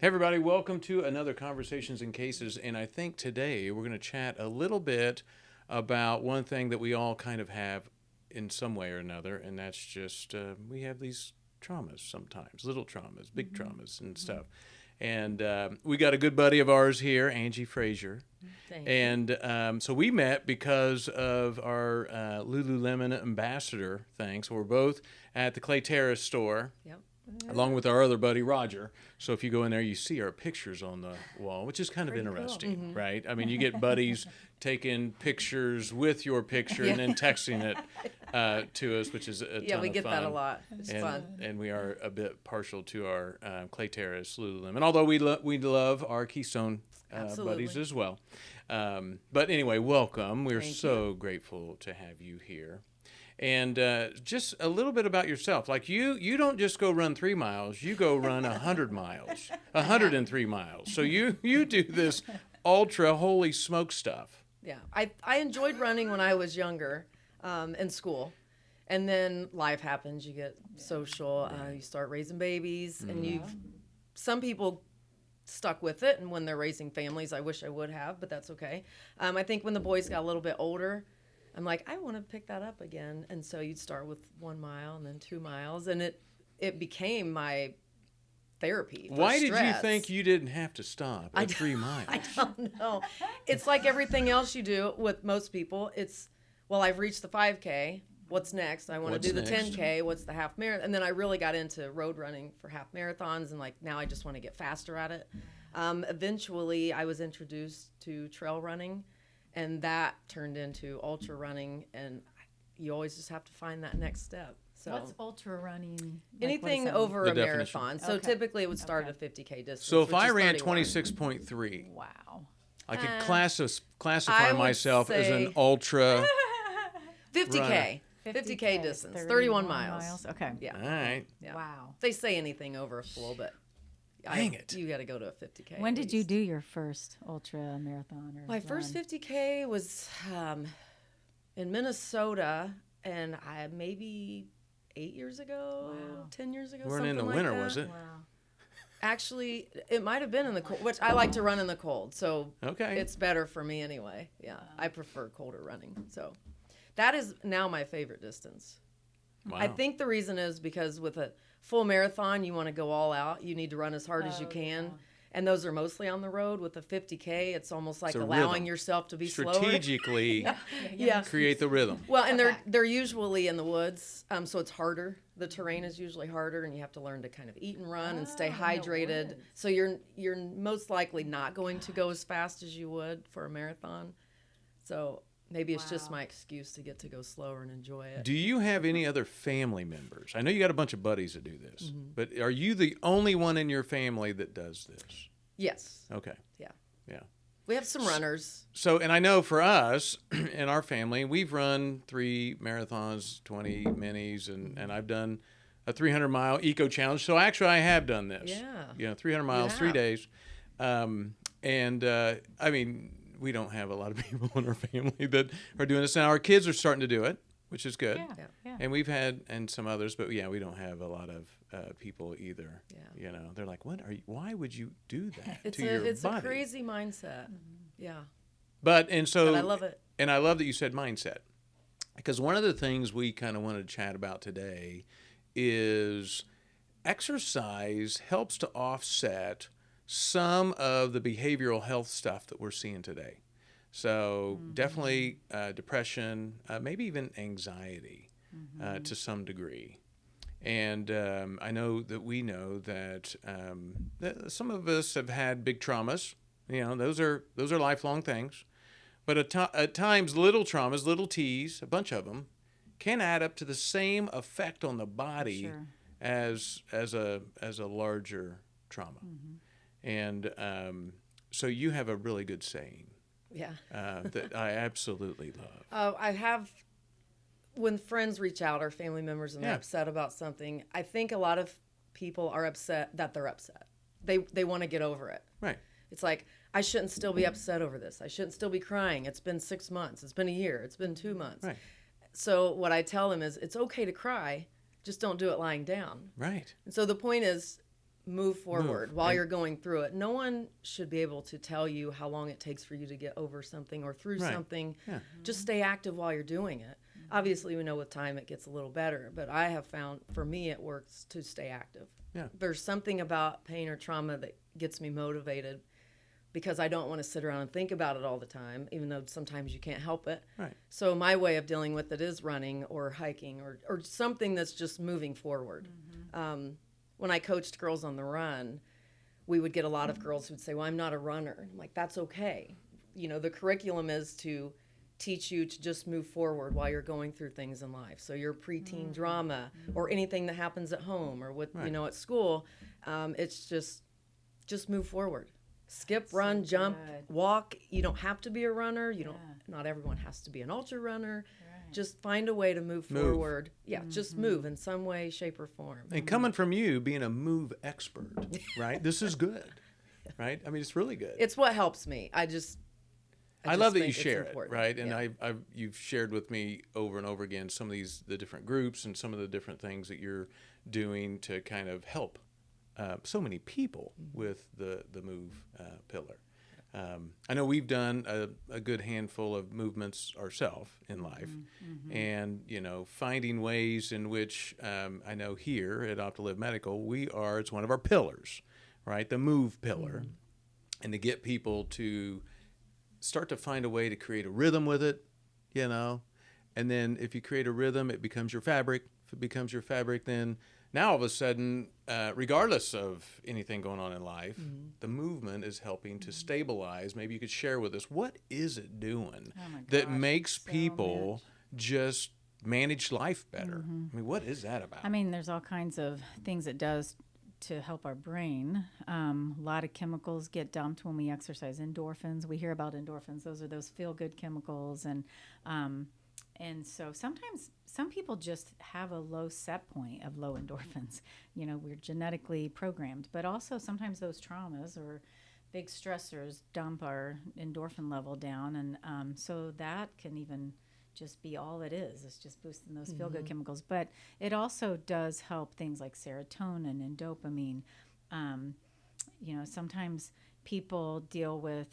Hey everybody, welcome to another Conversations and Cases. And I think today we're going to chat a little bit about one thing that we all kind of have in some way or another, and that's just we have these traumas sometimes, little traumas, big traumas and stuff. And we got a good buddy of ours here, Angie Frazier. Thank you. And so we met because of our Lululemon ambassador thing. So we're both at the Clay Terrace store. Yep. Along with our other buddy Roger. So if you go in there, you see our pictures on the wall, which is kind of Pretty cool. interesting, right? I mean, you get buddies taking pictures with your picture and then texting it to us, which is a ton of fun. Yeah, we get that a lot. It's fun. And we are a bit partial to our Clay Terrace Lululemon, although we love our Keystone buddies as well. But anyway, welcome. We're Thank so grateful to have you here. And just a little bit about yourself. Like you don't just go run 3 miles. You go run 100 miles, 103 miles. So you do this ultra holy smoke stuff. Yeah, I enjoyed running when I was younger, in school, and then life happens. You get social. You start raising babies, and some people stuck with it. And when they're raising families, I wish I would have, but that's okay. I think when the boys got a little bit older, I'm like, I want to pick that up again. And so you'd start with 1 mile and then 2 miles. And it became my therapy for Why did you stress. think you didn't have to stop at 3 miles? I don't know. It's like everything else you do with most people. It's, well, I've reached the 5K. What's next? I want to What's do the next? 10K. What's the half marathon? And then I really got into road running for half marathons. And like now I just want to get faster at it. Eventually, I was introduced to trail running. And that turned into ultra running, and you always just have to find that next step. So What's ultra running? Like, anything what does that over The a definition. marathon. So Okay. typically it would start at a 50K distance. So if which I is ran 31. 26.3, mean? Wow. I could I classify would myself as an say- ultra. 50K. 50K 50K distance. 31 miles. Okay. Yeah. All right. Yeah. Wow. They say anything over a full, but Dang it. You got to go to a 50K. When at did you least. do your first ultra marathon? Or My first run? 50K was in Minnesota, and I maybe 8 years ago, Wow. 10 years ago. You weren't in the something like winter, that. was it? Wow. Actually, it might have been in the cold, which I like to run in the cold, so Okay. it's better for me anyway. Yeah, I prefer colder running. So that is now my favorite distance. Wow. I think the reason is because with a full marathon, you want to go all out. You need to run as hard as you can. yeah. And those are mostly on the road. With a 50K, it's almost like It's a allowing rhythm. yourself to be slower. strategically Yeah. create the rhythm. Well, and they're usually in the woods, so it's harder. The terrain is usually harder, and you have to learn to kind of eat and run and stay in the hydrated. woods. So you're most likely not going to go as fast as you would for a marathon. So maybe it's just Wow. my excuse to get to go slower and enjoy it. Do you have any other family members? I know you got a bunch of buddies that do this, but are you the only one in your family that does this? Yes. Okay. Yeah. Yeah. We have some runners. So, and I know for us in our family, we've run 3 marathons, 20 minis, and I've done a 300-mile eco challenge. So actually, I have done this. Yeah. 300 miles, 3 have. days. I mean, we don't have a lot of people in our family that are doing this now. Our kids are starting to do it, which is good. Yeah. Yeah. And we've had, and some others, but yeah, we don't have a lot of people either. Yeah. They're like, why would you do that It's to your it's body? a crazy mindset. Yeah. But But I love it. And I love that you said mindset, because one of the things we kind of wanted to chat about today is exercise helps to offset some of the behavioral health stuff that we're seeing today. So definitely depression, maybe even anxiety to some degree. And I know that we know that some of us have had big traumas. Those are lifelong things. But at times, little traumas, little T's, a bunch of them, can add up to the same effect on the body Sure. as a larger trauma. And so you have a really good saying Yeah. that I absolutely love. I have, when friends reach out or family members and they're Yeah. upset about something, I think a lot of people are upset that they're upset. They want to get over it. Right. It's like, I shouldn't still be upset over this. I shouldn't still be crying. It's been 6 months. It's been a year. It's been 2 months. Right. So what I tell them is, it's okay to cry. Just don't do it lying down. Right. And so the point is, move forward while you're going through it. No one should be able to tell you how long it takes for you to get over something or through something. Yeah. Just stay active while you're doing it. Obviously, we know with time it gets a little better, but I have found, for me, it works to stay active. Yeah. There's something about pain or trauma that gets me motivated because I don't want to sit around and think about it all the time, even though sometimes you can't help it. Right. So my way of dealing with it is running or hiking or something that's just moving forward. When I coached girls on the run, we would get a lot of girls who would say, well, I'm not a runner. I'm like, that's okay. You know, the curriculum is to teach you to just move forward while you're going through things in life. So your preteen drama or anything that happens at home or with, you know, at school, it's just move forward. Skip, run, jump, walk. You don't have to be a runner. You don't. Not everyone has to be an ultra runner. Just find a way to move forward. Yeah, just move in some way, shape, or form. And coming from you, being a move expert, right? This is good, right? I mean, it's really good. It's what helps me. I love that think you it's share it, important. right? And Yeah. you've shared with me over and over again some of the different groups and some of the different things that you're doing to kind of help so many people with the move pillar. I know we've done a good handful of movements ourselves in life, and you know, finding ways in which I know here at OptiLive Medical, it's one of our pillars, right? The move pillar, and to get people to start to find a way to create a rhythm with it, you know, and then if you create a rhythm, it becomes your fabric. If it becomes your fabric, then now all of a sudden, regardless of anything going on in life, the movement is helping to stabilize. Maybe you could share with us, what is it doing that makes people just manage life better? I mean, what is that about? I mean, there's all kinds of things it does to help our brain. A lot of chemicals get dumped when we exercise. Endorphins, we hear about endorphins. Those are those feel-good chemicals. And so sometimes some people just have a low set point of low endorphins. You know, we're genetically programmed. But also sometimes those traumas or big stressors dump our endorphin level down. And so that can even just be all it is. It's just boosting those feel-good chemicals. But it also does help things like serotonin and dopamine. You know, sometimes people deal with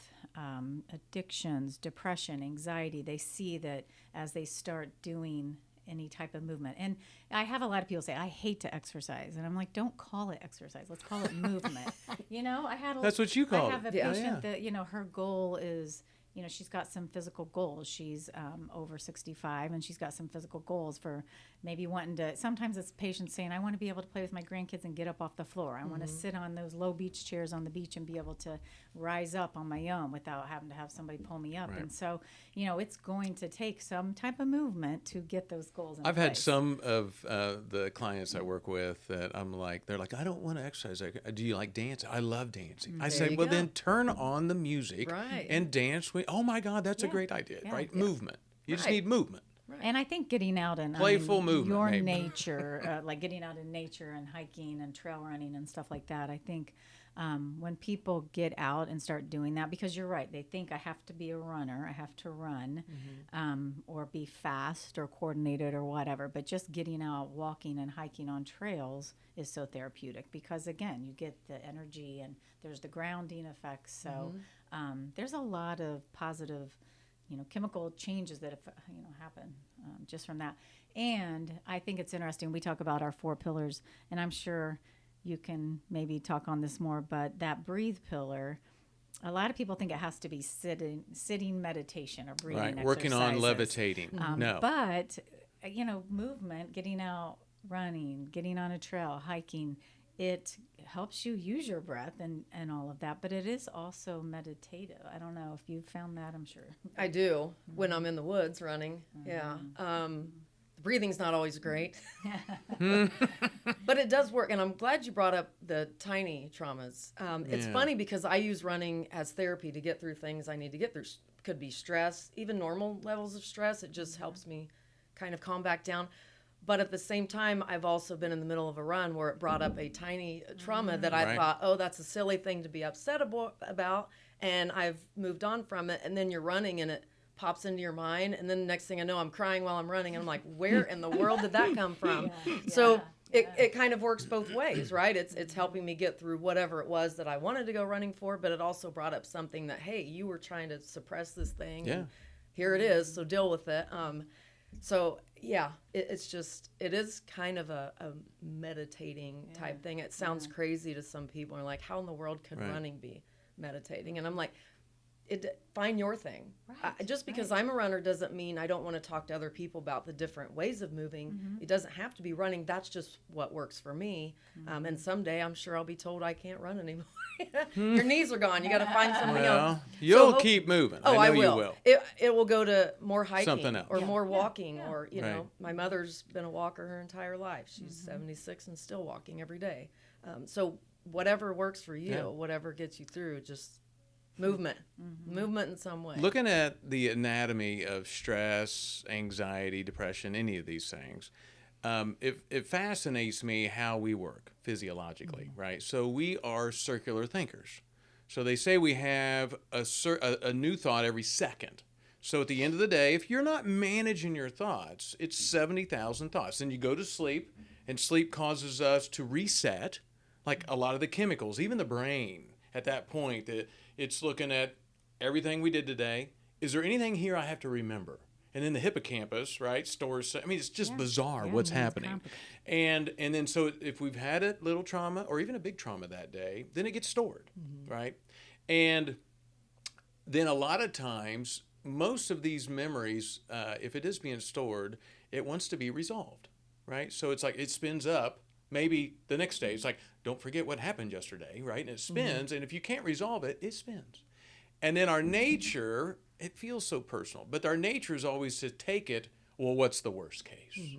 addictions, depression, anxiety. They see that as they start doing any type of movement. And I have a lot of people say, I hate to exercise. And I'm like, don't call it exercise. Let's call it movement. You know, That's what you call it. I have a patient that, you know, her goal is, you know, she's got some physical goals. She's over 65, and she's got some physical goals for maybe wanting to. Sometimes it's patients saying, I want to be able to play with my grandkids and get up off the floor. I want to sit on those low beach chairs on the beach and be able to rise up on my own without having to have somebody pull me up. Right. And so, you know, it's going to take some type of movement to get those goals in place. I've had some of the clients I work with that I'm like, they're like, I don't want to exercise. Do you like dancing? I love dancing. I say, well, then turn on the music and dance. Oh my God, that's a great idea, right? Movement. You just need movement. Right. And I think getting out and playful movement, your nature, like getting out in nature and hiking and trail running and stuff like that. I think when people get out and start doing that, because you're right, they think I have to be a runner, I have to run, or be fast or coordinated or whatever. But just getting out, walking and hiking on trails is so therapeutic because, again, you get the energy and there's the grounding effects. So there's a lot of positive, you know, chemical changes that happen just from that. And I think it's interesting. We talk about our 4 pillars, and I'm sure you can maybe talk on this more, but that breathe pillar, a lot of people think it has to be sitting meditation or breathing exercises. Working on levitating. No. But, you know, movement, getting out, running, getting on a trail, hiking, it helps you use your breath and all of that, but it is also meditative. I don't know if you've found that, I'm sure. I do when I'm in the woods running. Yeah. Breathing's not always great, but it does work. And I'm glad you brought up the tiny traumas. It's funny because I use running as therapy to get through things I need to get through. Could be stress, even normal levels of stress. It just helps me kind of calm back down. But at the same time, I've also been in the middle of a run where it brought up a tiny trauma that I thought, oh, that's a silly thing to be upset about. And I've moved on from it. And then you're running and it pops into your mind. And then the next thing I know, I'm crying while I'm running. And I'm like, where in the world did that come from? So it kind of works both ways, right? It's helping me get through whatever it was that I wanted to go running for, but it also brought up something that, hey, you were trying to suppress this thing. Yeah. And here it is, so deal with it. So yeah, it is kind of a meditating type thing. It sounds crazy to some people. Are like, how in the world could running be meditating? And I'm like, find your thing. Just because I'm a runner doesn't mean I don't want to talk to other people about the different ways of moving. It doesn't have to be running. That's just what works for me. And someday I'm sure I'll be told I can't run anymore. Your knees are gone. You got to find something else. You'll keep moving. Oh, I know will. You will. It will go to more hiking Something else. or more walking or, you know, my mother's been a walker her entire life. She's 76 and still walking every day. So whatever works for you, whatever gets you through, just movement in some way. Looking at the anatomy of stress, anxiety, depression, any of these things, it fascinates me how we work physiologically, right? So we are circular thinkers. So they say we have a new thought every second. So at the end of the day, if you're not managing your thoughts, it's 70,000 thoughts. Then you go to sleep, and sleep causes us to reset, like a lot of the chemicals, even the brain. At that point, it's looking at everything we did today. Is there anything here I have to remember? And then the hippocampus, right, stores. I mean, it's just bizarre what's happening. And then so if we've had a little trauma or even a big trauma that day, then it gets stored, right? And then a lot of times, most of these memories, if it is being stored, it wants to be resolved, right? So it's like it spins up. Maybe the next day, it's like, don't forget what happened yesterday, right? And it spins, and if you can't resolve it, it spins. And then our nature, it feels so personal, but our nature is always to take it, well, what's the worst case,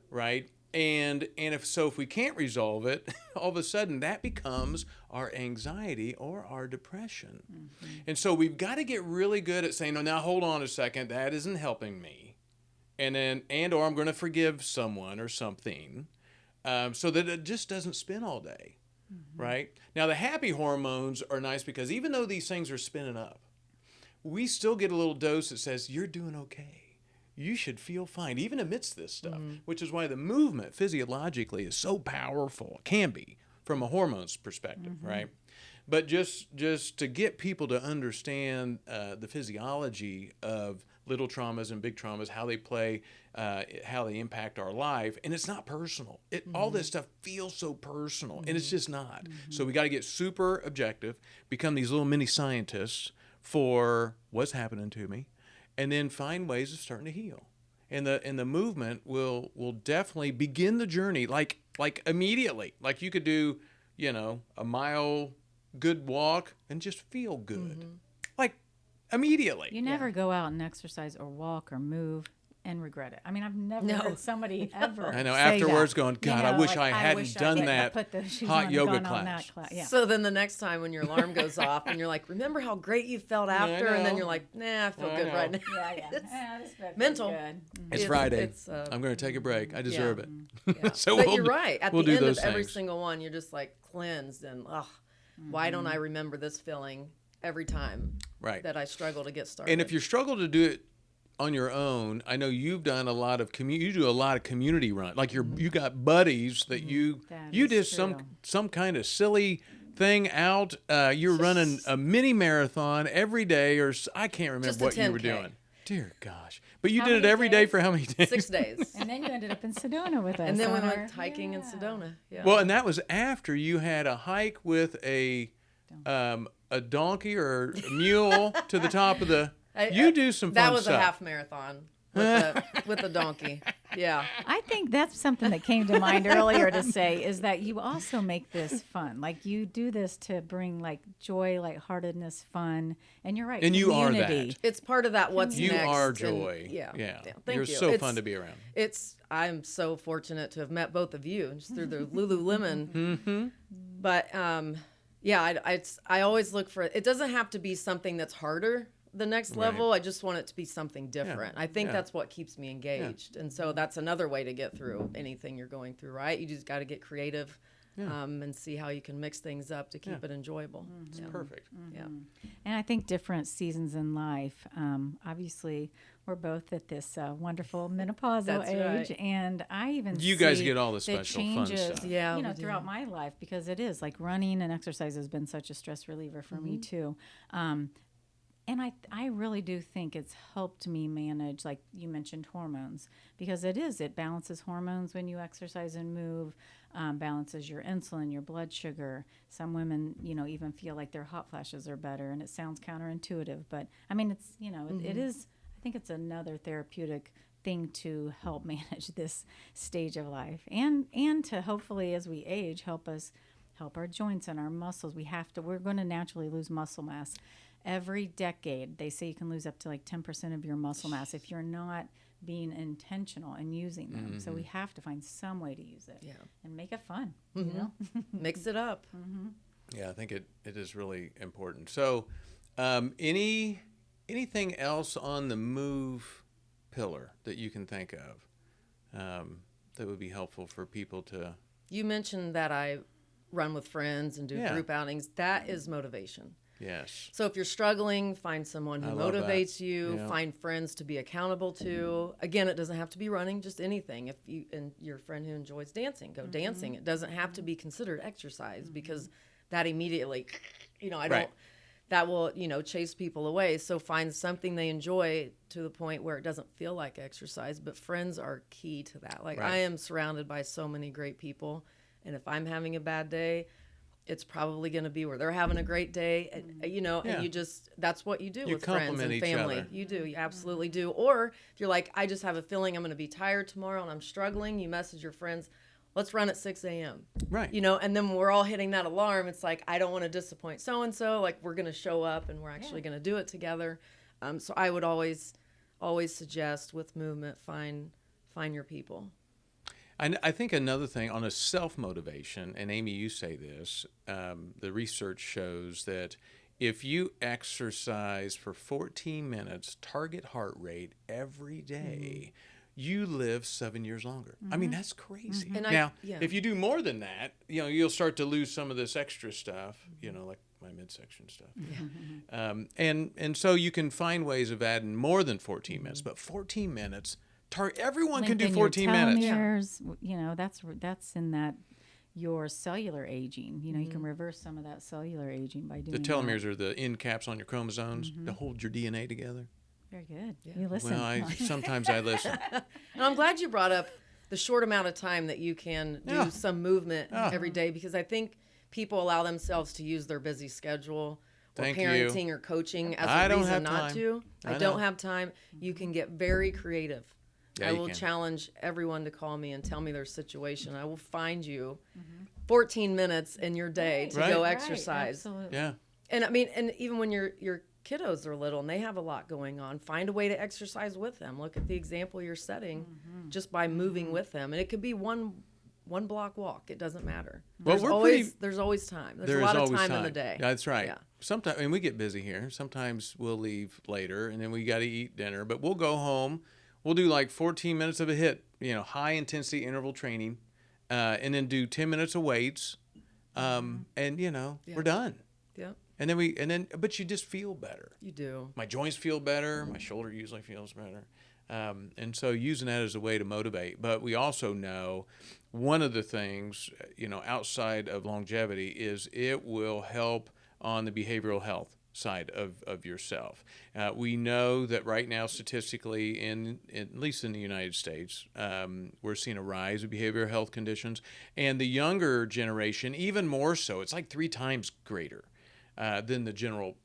right? And if we can't resolve it, all of a sudden that becomes our anxiety or our depression. And so we've got to get really good at saying, no, now hold on a second, that isn't helping me. Or I'm going to forgive someone or something. So that it just doesn't spin all day, right? Now, the happy hormones are nice because even though these things are spinning up, we still get a little dose that says, you're doing okay. You should feel fine, even amidst this stuff, which is why the movement physiologically is so powerful. It can be from a hormones perspective, right? But just to get people to understand the physiology of little traumas and big traumas, how they play, how they impact our life, and it's not personal. All this stuff feels so personal, and it's just not. So we got to get super objective, become these little mini scientists for what's happening to me, and then find ways of starting to heal. And the movement will definitely begin the journey like immediately. Like you could do, a mile good walk and just feel good. Like immediately. You never go out and exercise or walk or move and regret it. I mean, I've never heard somebody ever I know, say afterwards that. going, God, I wish I hadn't done that hot yoga class. Yeah. So then the next time when your alarm goes off and you're like, remember how great you felt after? And then you're like, nah, I feel good right now. This feels mental. Good. It's Friday. I'm going to take a break. I deserve it. Yeah. So but you're right. At we'll the do end those of every things. single one, you're just like cleansed and, why don't I remember this feeling every time that I struggle to get started? And if you struggle to do it on your own, I know you've done a lot of you do a lot of community run. Like you got buddies that you did some kind of silly thing out. You're running a mini marathon every day, or I can't remember Just a what you 10K. were doing. Dear gosh! But you How did it many every day days? for how many days? 6 days. And then you ended up in Sedona with us. And then we on our- went hiking in Sedona. Yeah. Well, and that was after you had a hike with a donkey or a mule to the top of the. You do some fun That was stuff. a half marathon with the donkey. Yeah. I think that's something that came to mind earlier to say is that you also make this fun. Like you do this to bring like joy, lightheartedness, fun, and you're right. And you are community. that. It's part of that what's You next. are and- joy. yeah. Thank You're you. so fun to be around. I'm so fortunate to have met both of you just through the Lululemon. But I always look for it doesn't have to be something that's harder the next level. I just want it to be something different. I think that's what keeps me engaged. And so that's another way to get through anything you're going through, right? You just got to get creative and see how you can mix things up to keep it enjoyable. It's perfect. Yeah. And I think different seasons in life. Obviously, we're both at this wonderful menopausal That's age, right. and I even You guys see get all the the special fun changes, stuff. Yeah, you know, we do. throughout my life, because it is like running and exercise has been such a stress reliever for me too. And I really do think it's helped me manage, like you mentioned, hormones, because it balances hormones when you exercise and move, balances your insulin, your blood sugar. Some women, you know, even feel like their hot flashes are better, and it sounds counterintuitive, but I mean, it's, you know, it is, I think it's another therapeutic thing to help manage this stage of life, and to hopefully, as we age, help our joints and our muscles. We're going to naturally lose muscle mass. Every decade, they say you can lose up to like 10% of your muscle mass if you're not being intentional and using them. So we have to find some way to use it and make it fun, you know? Mix it up. Yeah, I think it is really important. So, anything else on the move pillar that you can think of that would be helpful for people to? You mentioned that I run with friends and do group outings. That is motivation. Yes. So if you're struggling, find someone who I love motivates that. you, Yeah. find friends to be accountable to. Again, it doesn't have to be running, just anything. If you and your friend who enjoys dancing, go dancing. It doesn't have to be considered exercise because that immediately, you know, that will, you know, chase people away. So find something they enjoy to the point where it doesn't feel like exercise, but friends are key to that. Like I am surrounded by so many great people, and if I'm having a bad day, it's probably going to be where they're having a great day, and, you know, and you just, that's what you do with friends complement and each family. other. You do, you absolutely do. Or if you're like, I just have a feeling I'm going to be tired tomorrow and I'm struggling, you message your friends, let's run at 6 a.m. Right. You know, and then we're all hitting that alarm. It's like, I don't want to disappoint so-and-so. Like, we're going to show up and we're actually going to do it together. So I would always suggest with movement, find your people. I think another thing on a self-motivation, and Amy, you say this, the research shows that if you exercise for 14 minutes, target heart rate every day, you live 7 years longer. I mean, that's crazy. And now, if you do more than that, you know, you'll start to lose some of this extra stuff, you know, like my midsection stuff. And so you can find ways of adding more than 14 minutes, but 14 minutes, everyone can do Lengthen 14 your minutes. telomeres, you know, that's in that your cellular aging. You know, you can reverse some of that cellular aging by doing The telomeres are the end caps on your chromosomes to hold your DNA together. Very good. You listen. Well, sometimes I listen. And I'm glad you brought up the short amount of time that you can do some movement every day, because I think people allow themselves to use their busy schedule or Thank parenting you. or coaching as I a don't reason have not time. to. I I don't know. have time. You can get very creative. Yeah, I you will can. challenge everyone to call me and tell me their situation. I will find you 14 minutes in your day to Right. go Right, exercise. Absolutely. And I mean, and even when your kiddos are little and they have a lot going on, find a way to exercise with them. Look at the example you're setting just by moving with them. And it could be one block walk. It doesn't matter. Well, There's always time. There's a lot of time in the day. Yeah, that's right. Yeah. Sometimes, I mean, we get busy here. Sometimes we'll leave later, and then we got to eat dinner. But we'll go home. We'll do like 14 minutes of a HIIT, you know, high intensity interval training, and then do 10 minutes of weights, and you know, we're done. Yeah, But you just feel better. you do. My joints feel better. My shoulder usually feels better. And so using that as a way to motivate. But we also know one of the things, you know, outside of longevity is it will help on the behavioral health side of yourself. We know that right now, statistically, at least in the United States, we're seeing a rise of behavioral health conditions. And the younger generation, even more so, it's like 3 times greater than the general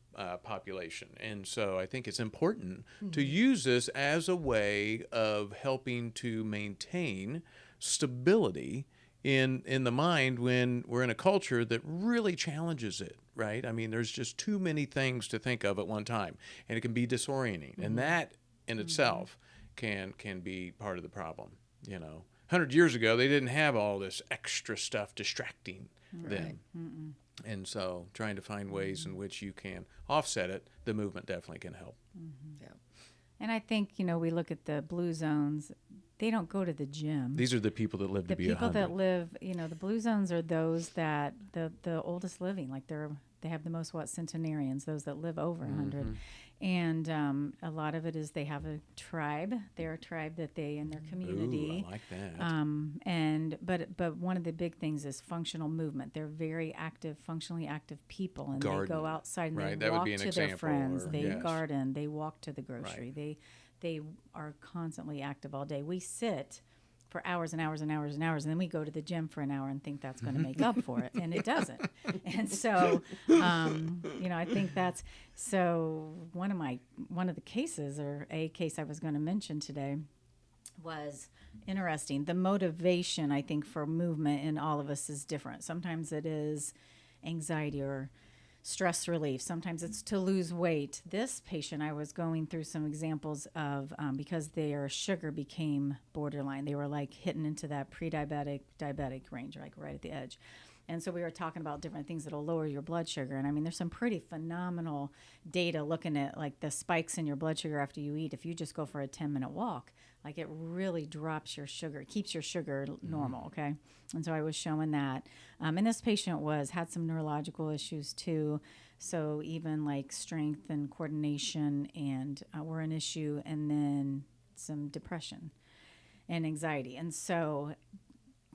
population. And so I think it's important to use this as a way of helping to maintain stability in the mind when we're in a culture that really challenges it, right? I mean, there's just too many things to think of at one time, and it can be disorienting. And that in itself can be part of the problem, you know. 100 years ago, they didn't have all this extra stuff distracting them. And so trying to find ways in which you can offset it, the movement definitely can help. Yeah. And I think, you know, we look at the blue zones, they don't go to the gym. These are the people that live to The be people 100. that live, the blue zones are those that the oldest living, like they have the most centenarians, those that live over 100. And a lot of it is they have a tribe. They're a tribe that they in their community. Ooh, I like that. But one of the big things is functional movement. They're very active, functionally active people, and they Garden, go outside and right? they That would walk be an to their example, friends. or- They yes. garden. They walk to the grocery. Right. They are constantly active all day. We sit for hours and hours and hours and hours, and then we go to the gym for an hour and think that's going to make up for it, and it doesn't. And so, I think that's so. One of the cases, or a case I was going to mention today, was interesting. The motivation, I think, for movement in all of us is different. Sometimes it is anxiety or stress relief. Sometimes it's to lose weight. This patient, I was going through some examples of because their sugar became borderline. They were like hitting into that pre-diabetic, diabetic range, like right at the edge. And so we were talking about different things that'll lower your blood sugar. And I mean, there's some pretty phenomenal data looking at like the spikes in your blood sugar after you eat. If you just go for a 10-minute walk, like it really drops your sugar, it keeps your sugar normal, okay? And so I was showing that. And this patient had some neurological issues too. So even like strength and coordination were an issue, and then some depression and anxiety. And so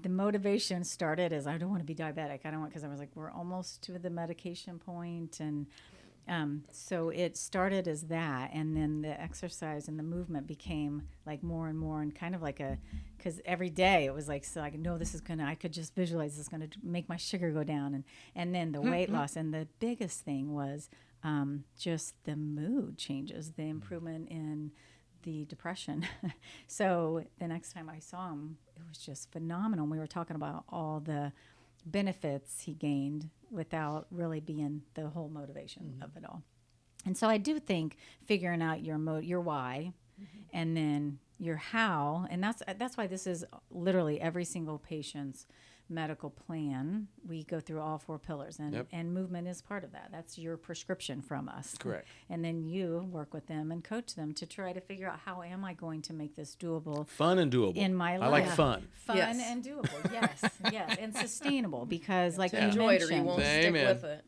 the motivation started as I don't want to be diabetic. Because I was like, we're almost to the medication point. And so it started as that. And then the exercise and the movement became like more and more, and kind of like because every day it was like, so I know I could just visualize this is going to make my sugar go down. And then the weight loss. And the biggest thing was just the mood changes, the improvement in the depression. So the next time I saw him, it was just phenomenal. We were talking about all the benefits he gained without really being the whole motivation of it all. And so I do think figuring out your why, and then your how, and that's why this is literally every single patient's medical plan. We go through all 4 pillars, and movement is part of that. That's your prescription from us. Correct. And then you work with them and coach them to try to figure out, how am I going to make this doable? Fun and doable. In my life. I like fun. Fun Yes. and doable. Yes. And sustainable, because like you Enjoy it or you mentioned, won't stick Amen. with it.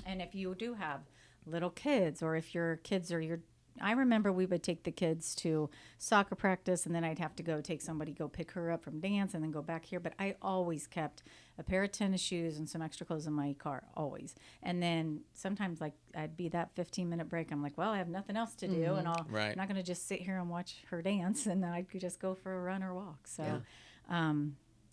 and if you do have little kids, or if your kids are I remember we would take the kids to soccer practice, and then I'd have to go pick her up from dance, and then go back here. But I always kept a pair of tennis shoes and some extra clothes in my car, always. And then sometimes, like, I'd be that 15-minute break. I'm like, well, I have nothing else to do, and I'm not going to just sit here and watch her dance, and then I could just go for a run or walk. So,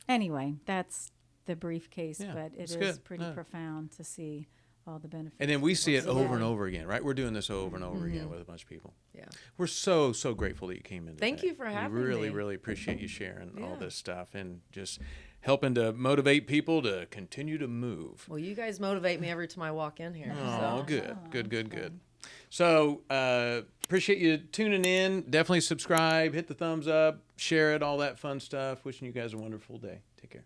anyway, that's the brief case, but it is good. pretty profound to see all the benefits. And then we see it Absolutely. over and over again, right? We're doing this over and over again with a bunch of people. Yeah. We're so grateful that you came in today. Thank you for having We really, me. really appreciate you sharing all Yeah. this stuff and just helping to motivate people to continue to move. Well, you guys motivate me every time I walk in here. Oh, good. So appreciate you tuning in. Definitely subscribe, hit the thumbs up, share it, all that fun stuff. Wishing you guys a wonderful day. Take care.